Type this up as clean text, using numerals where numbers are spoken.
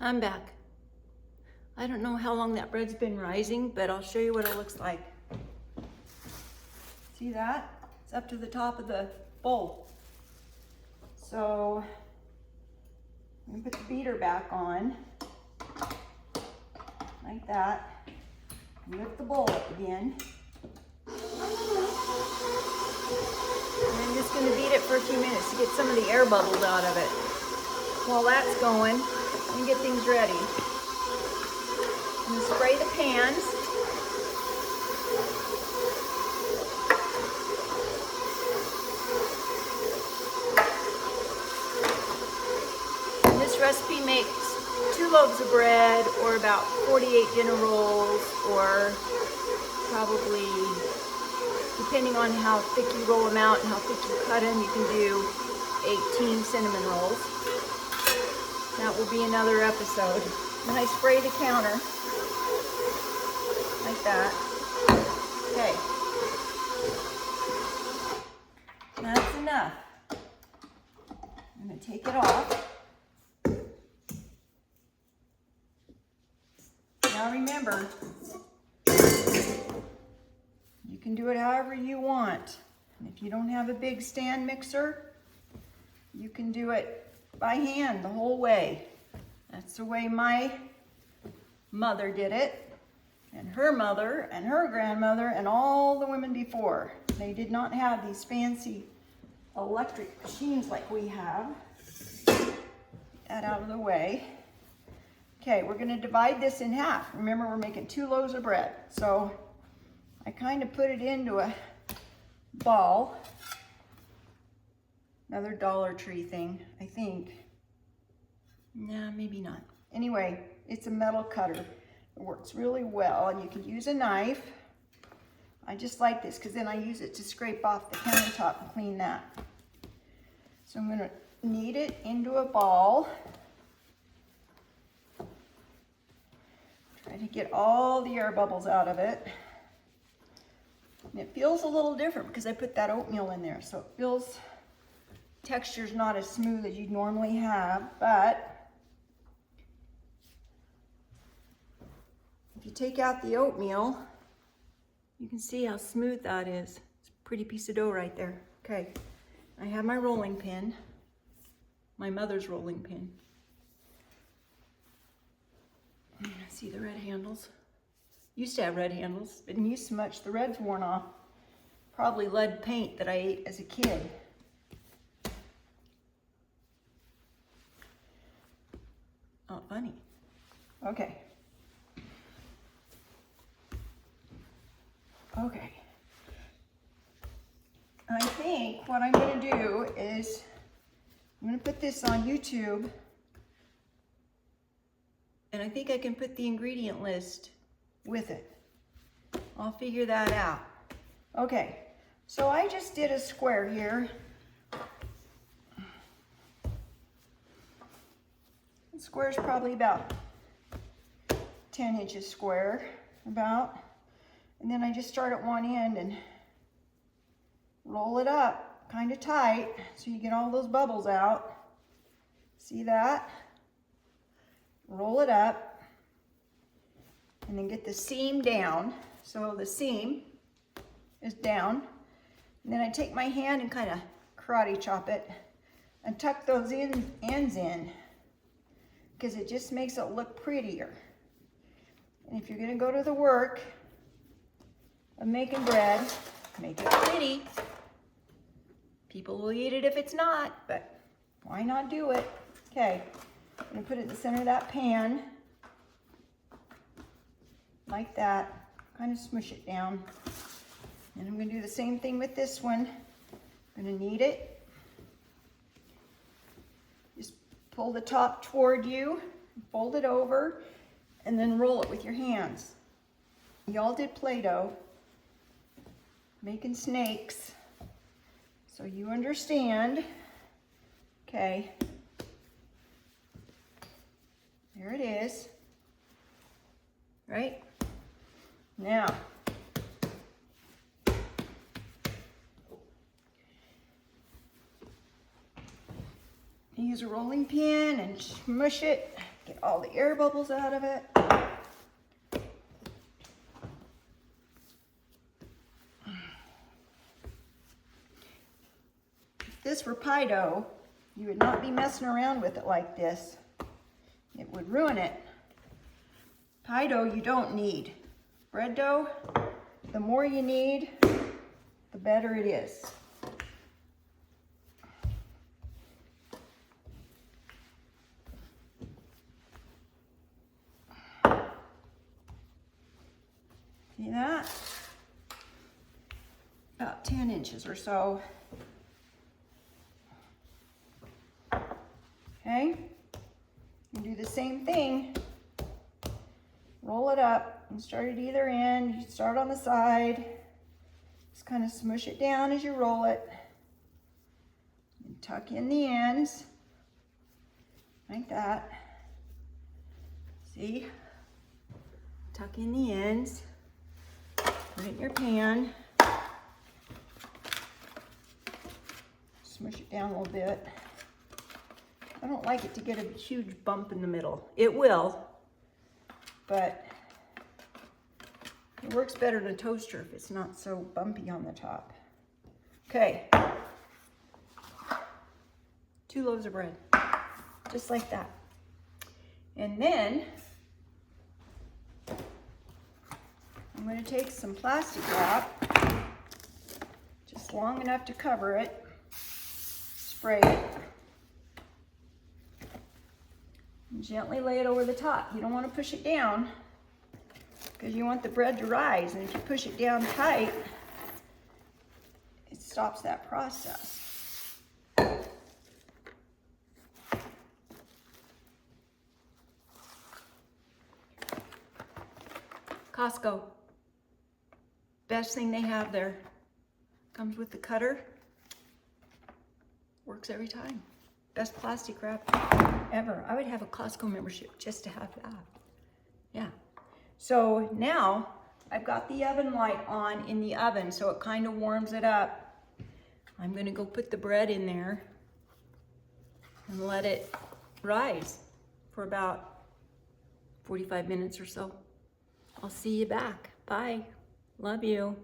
I'm back. I don't know how long that bread's been rising, but I'll show you what it looks like. See that? It's up to the top of the bowl. So I'm gonna put the beater back on, like that. Lift the bowl up again. And I'm just gonna beat it for a few minutes to get some of the air bubbles out of it. While that's going, I'm gonna get things ready. I'm gonna spray the pans. And this recipe makes 2 loaves of bread, or about 48 dinner rolls, or probably, depending on how thick you roll them out and how thick you cut them, you can do 18 cinnamon rolls. That will be another episode. Then I spray the counter like that. Okay. That's enough. I'm going to take it off. Now remember, you can do it however you want. And if you don't have a big stand mixer, you can do it by hand the whole way. That's the way my mother did it, and her mother, and her grandmother, and all the women before. They did not have these fancy electric machines like we have. Get that out of the way. Okay, we're gonna divide this in half. Remember, we're making 2 loaves of bread. So I kind of put it into a ball. Another Dollar Tree thing, I think. Nah, maybe not. Anyway, it's a metal cutter. It works really well, and you can use a knife. I just like this because then I use it to scrape off the countertop and clean that. So I'm going to knead it into a ball. Try to get all the air bubbles out of it. And it feels a little different because I put that oatmeal in there, so it feels, texture's not as smooth as you'd normally have, but if you take out the oatmeal, you can see how smooth that is. It's a pretty piece of dough right there. Okay, I have my rolling pin, my mother's rolling pin. See the red handles? Used to have red handles, didn't use so much, the red's worn off. Probably lead paint that I ate as a kid. Oh, funny. Okay. Okay. I think what I'm going to do is I'm going to put this on YouTube, and I think I can put the ingredient list with it. I'll figure that out. Okay, so I just did a square here. The square is probably about 10 inches square, about. And then I just start at one end and roll it up kind of tight so you get all those bubbles out. See that? Roll it up and then get the seam down. So the seam is down. And then I take my hand and kind of karate chop it and tuck those ends in because it just makes it look prettier. And if you're going to go to the work of making bread, make it pretty. People will eat it if it's not, but why not do it? Okay, I'm gonna put it in the center of that pan, like that, kind of smush it down. And I'm gonna do the same thing with this one. I'm gonna knead it. Just pull the top toward you, fold it over, and then roll it with your hands. Y'all did Play-Doh, making snakes, so you understand. Okay, there it is, right? Now, use a rolling pin and smush it, Get all the air bubbles out of it. If this were pie dough, you would not be messing around with it like this. It would ruin it. Pie dough you don't need. Bread dough, the more you need, the better it is. See that? About 10 inches or so. Okay, you do the same thing. Roll it up and start at either end. You start on the side. Just kind of smush it down as you roll it. And tuck in the ends, like that. See? Tuck in the ends. Put it in your pan. Smush it down a little bit. I don't like it to get a huge bump in the middle. It will, but it works better in a toaster if it's not so bumpy on the top. Okay, 2 loaves of bread, just like that. And then I'm going to take some plastic wrap, just long enough to cover it, spray it, and gently lay it over the top. You don't want to push it down because you want the bread to rise, and if you push it down tight, it stops that process. Costco, best thing they have there. Comes with the cutter. Works every time. Best plastic wrap ever. I would have a Costco membership just to have that. Yeah. So now I've got the oven light on in the oven, so it kind of warms it up. I'm gonna go put the bread in there and let it rise for about 45 minutes or so. I'll see you back. Bye. Love you.